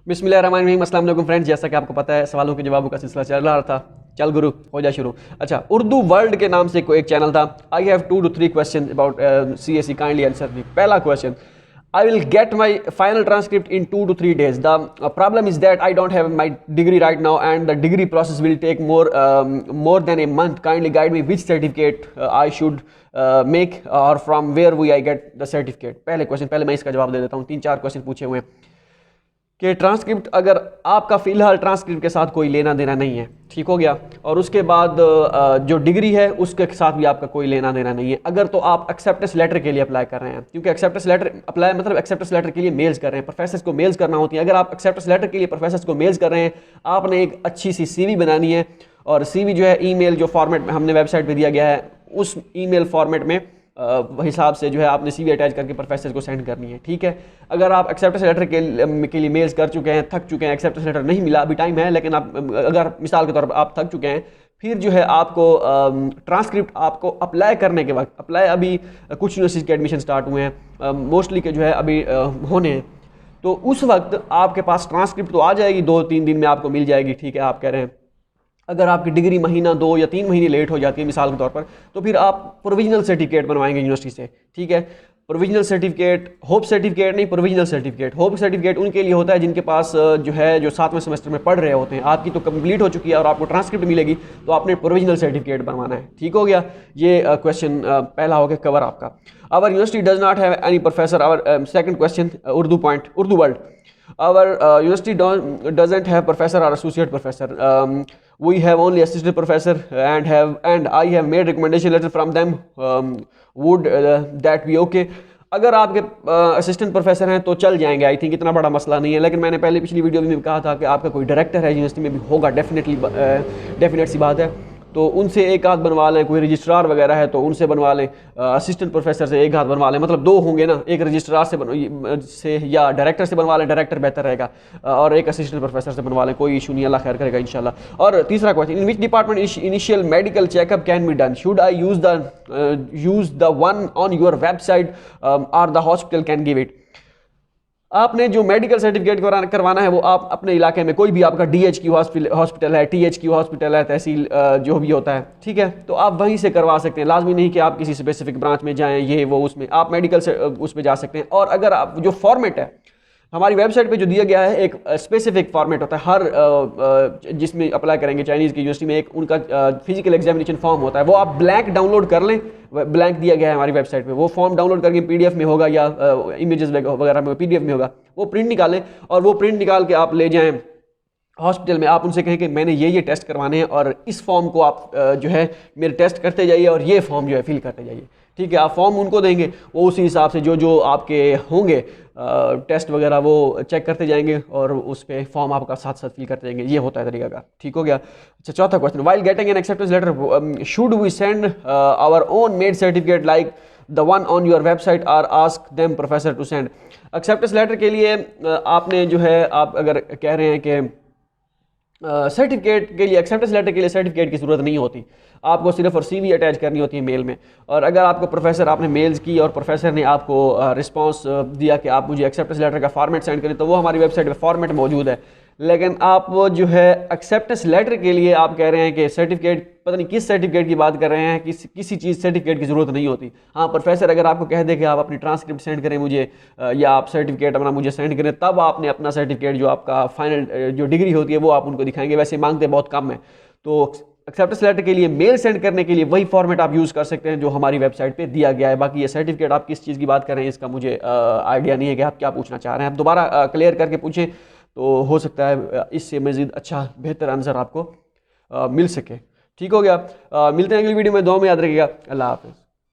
बिस्मिल्लाहिर्रहमानिर्रहीम। अस्सलाम वालेकुम फ्रेंड्स, जैसा कि आपको पता है सवालों के जवाबों का सिलसिला चल रहा था। चल गुरु हो जा शुरू। अच्छा, उर्दू वर्ल्ड के नाम से कोई एक चैनल था। I have 2 to 3 question about CSE, kindly answer me. पहला question, I will get my final transcript in 2 to 3 days. The problem is that I don't have my degree right now, and the degree process will take more than a month. Kindly guide me which certificate I should make, or from where will I get the certificate. पहले question, पहले मैं इसका जवाब दे देता हूँ। 3-4 question पूछे हुए हैं कि ट्रांसक्रिप्ट, अगर आपका फ़िलहाल ट्रांसक्रिप्ट के साथ कोई लेना देना नहीं है, ठीक हो गया, और उसके बाद जो डिग्री है उसके साथ भी आपका कोई लेना देना नहीं है, अगर तो आप एक्सेप्टेंस लेटर के लिए अप्लाई कर रहे हैं, क्योंकि एक्सेप्टेंस लेटर अप्लाई मतलब एक्सेप्टेंस लेटर के लिए मेल्स कर रहे हैं, प्रोफेसर्स को मेल्स करना होती है। अगर आप एक्सेप्टेंस लेटर के लिए प्रोफेसर्स को मेल्स कर रहे हैं, आपने एक अच्छी सी CV बनानी है, और CV जो है ईमेल जो फॉर्मेट में हमने वेबसाइट पर दिया गया है, उस ईमेल फॉर्मेट में हिसाब से जो है आपने CV अटैच करके प्रोफेसर को सेंड करनी है, ठीक है। अगर आप एक्सेप्टेंस लेटर के लिए मेल्स कर चुके हैं, थक चुके हैं, एक्सेप्टेंस लेटर नहीं मिला, अभी टाइम है, लेकिन आप अगर मिसाल के तौर पर आप थक चुके हैं, फिर जो है आपको ट्रांसक्रिप्ट आपको अप्लाई करने के वक्त, अप्लाई अभी कुछ यूनिवर्सिटी के एडमिशन स्टार्ट हुए हैं, मोस्टली के जो है अभी होने हैं, तो उस वक्त आपके पास ट्रांसक्रिप्ट तो आ जाएगी, 2-3 दिन में आपको मिल जाएगी, ठीक है। आप कह रहे हैं अगर आपकी डिग्री महीना 2 या 3 महीने लेट हो जाती है मिसाल के तौर पर, तो फिर आप प्रोविजनल सर्टिफिकेट बनवाएंगे यूनिवर्सिटी से, ठीक है। प्रोविजनल सर्टिफिकेट, होप सर्टिफिकेट नहीं, प्रोविजनल सर्टिफिकेट। होप सर्टिफिकेट उनके लिए होता है जिनके पास जो है जो 7वें सेमेस्टर में पढ़ रहे होते हैं। आपकी तो कंप्लीट हो चुकी है और आपको ट्रांसक्रिप्ट मिलेगी, तो आपने प्रोविजनल सर्टिफिकेट बनवाना है, ठीक हो गया। ये क्वेश्चन पहला हो गया कवर आपका। Our university does not have any professor. Our second question, Urdu point, Urdu world. Our university doesn't have professor or associate professor. We have only assistant professor, and I have made recommendation letter from them. Would that be okay? अगर आपके assistant professor हैं तो चल जाएंगे, I think इतना बड़ा मसला नहीं है। लेकिन मैंने पहले पिछली वीडियो में भी कहा था कि आपका कोई डायरेक्टर है यूनिवर्सिटी में भी होगा, डेफिनेट सी बात है, तो उनसे एक हाथ बनवा लें। कोई रजिस्ट्रार वगैरह है तो उनसे बनवा लें, असिस्टेंट प्रोफेसर से एक हाथ बनवा लें, मतलब 2 होंगे ना, एक रजिस्ट्रार से या डायरेक्टर से बनवा लें, डायरेक्टर बेहतर रहेगा, और एक असिस्टेंट प्रोफेसर से बनवा लें, कोई इशू नहीं, अल्लाह खैर करेगा इंशाल्लाह। और तीसरा question, in which department initial medical checkup can be done? Should I use the one on your website और the hospital can give it? आपने जो मेडिकल सर्टिफिकेट करवाना है वो आप अपने इलाके में कोई भी, आपका DH की हॉस्पिटल है, TH की हॉस्पिटल है, तहसील जो भी होता है, ठीक है, तो आप वहीं से करवा सकते हैं। लाजमी नहीं कि आप किसी स्पेसिफिक ब्रांच में जाएं, ये वो, उसमें आप मेडिकल से उस पर जा सकते हैं। और अगर आप जो फॉर्मेट है हमारी वेबसाइट पे जो दिया गया है, एक स्पेसिफिक फॉर्मेट होता है हर जिसमें अप्लाई करेंगे चाइनीज़ की यूनिवर्सिटी में, एक उनका फिजिकल एग्जामिनेशन फॉर्म होता है, वो आप ब्लैंक डाउनलोड कर लें। ब्लैंक दिया गया है हमारी वेबसाइट पे, वो फॉर्म डाउनलोड करके PDF में होगा या इमेजेस वगैरह में PDF में होगा, वो प्रिंट निकालें, और वो प्रिंट निकाल के आप ले जाएँ हॉस्पिटल में। आप उनसे कहें कि मैंने ये टेस्ट करवाने हैं, और इस फॉर्म को आप जो है मेरे टेस्ट करते जाइए, और ये फॉर्म जो है फिल करते जाइए, ठीक है। आप फॉर्म उनको देंगे, वो उसी हिसाब से जो आपके होंगे टेस्ट वगैरह वो चेक करते जाएंगे, और उस पर फॉर्म आपका साथ साथ फिल करते जाएंगे। ये होता है तरीका का, ठीक हो गया। अच्छा, चौथा question, while getting an acceptance letter should we send our own made certificate like the one on your website, और ask them professor to send? Acceptance letter के लिए आपने जो है, आप अगर कह रहे हैं कि सर्टिफिकेट के लिए, एक्सेप्टेंस लेटर के लिए सर्टिफिकेट की ज़रूरत नहीं होती, आपको सिर्फ और CV अटैच करनी होती है मेल में। और अगर आपको प्रोफेसर, आपने मेल्स की और प्रोफेसर ने आपको रिस्पांस दिया कि आप मुझे एक्सेप्टेंस लेटर का फॉर्मेट सेंड करें, तो वो हमारी वेबसाइट पे फॉर्मेट मौजूद है। लेकिन आप जो है एक्सेप्टेंस लेटर के लिए आप कह रहे हैं कि सर्टिफिकेट, पता नहीं किस सर्टिफिकेट की बात कर रहे हैं, किसी चीज़ सर्टिफिकेट की ज़रूरत नहीं होती। हाँ, प्रोफेसर अगर आपको कह दे कि आप अपनी ट्रांसक्रिप्ट सेंड करें मुझे, या आप सर्टिफिकेट अपना मुझे सेंड करें, तब आपने अपना सर्टिफिकेट जो आपका फाइनल जो डिग्री होती है वो आप उनको दिखाएंगे। वैसे मांगते बहुत कम है, तो एक्सेप्टेंस लेटर के लिए मेल सेंड करने के लिए वही फॉर्मेट आप यूज़ कर सकते हैं जो हमारी वेबसाइट पे दिया गया है। बाकी ये सर्टिफिकेट आप किस चीज़ की बात कर रहे हैं इसका मुझे आइडिया नहीं है कि आप क्या पूछना चाह रहे हैं। आप दोबारा क्लियर करके पूछें तो हो सकता है इससे मज़ीद अच्छा बेहतर आंसर आपको मिल सके, ठीक हो गया। मिलते हैं अगली वीडियो में, दुआ में याद रखिएगा। अल्लाह हाफ़िज़।